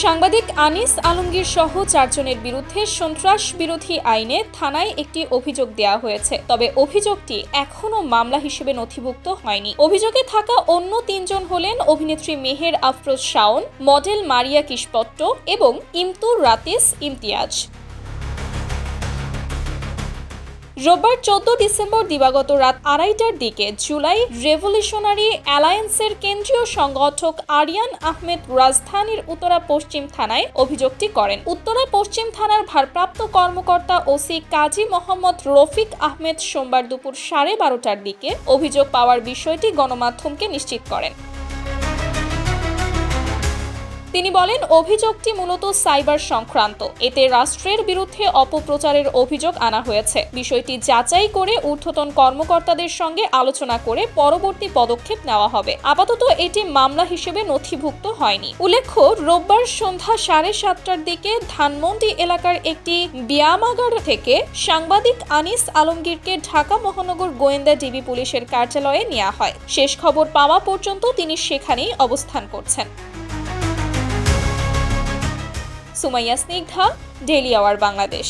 সাংবাদিক আনিস আলমগীর সহ 4 জনের বিরুদ্ধে সন্ত্রাস বিরোধী আইনে থানায় একটি অভিযোগ দেওয়া হয়েছে। তবে অভিযোগটি এখনো মামলা হিসেবে নথিভুক্ত হয়নি। অভিযোগে থাকা অন্য 3 জন হলেন অভিনেত্রী মেহের আফরোজ শাওন, মডেল মারিয়া কিশপট্ট এবং ইমতুর রাতিস ইমতিয়াজ। রোববার 14 ডিসেম্বর দিবাগত রাত 2:30টার দিকে জুলাই রেভলিউশনারি অ্যালায়েন্সের কেন্দ্রীয় সংগঠক আরিয়ান আহমেদ রাজধানীর উত্তরা পশ্চিম থানায় অভিযোগটি করেন। উত্তরা পশ্চিম থানার ভারপ্রাপ্ত কর্মকর্তা ওসি কাজী মোহাম্মদ রফিক আহমেদ সোমবার দুপুর 12:30টার দিকে অভিযোগ পাওয়ার বিষয়টি গণমাধ্যমকে নিশ্চিত করেন। তিনি বলেন, অভিযোগটি মূলত সাইবার সংক্রান্ত। এতে রাষ্ট্রের বিরুদ্ধে অপপ্রচারের অভিযোগ আনা হয়েছে। বিষয়টি যাচাই করে ঊর্ধ্বতন কর্মকর্তাদের সঙ্গে আলোচনা করে পরবর্তী পদক্ষেপ নেওয়া হবে। আপাতত এটি মামলা হিসেবে নথিভুক্ত হয়নি। উল্লেখ্য, রোববার সন্ধ্যা 7:30টার দিকে ধানমন্ডি এলাকার একটি ব্যায়ামাগার থেকে সাংবাদিক আনিস আলমগীরকে ঢাকা মহানগর গোয়েন্দা ডিবি পুলিশের কার্যালয়ে নেওয়া হয়। শেষ খবর পাওয়া পর্যন্ত তিনি সেখানেই অবস্থান করছেন। Sumaiya Snigdha, daily our Bangladesh.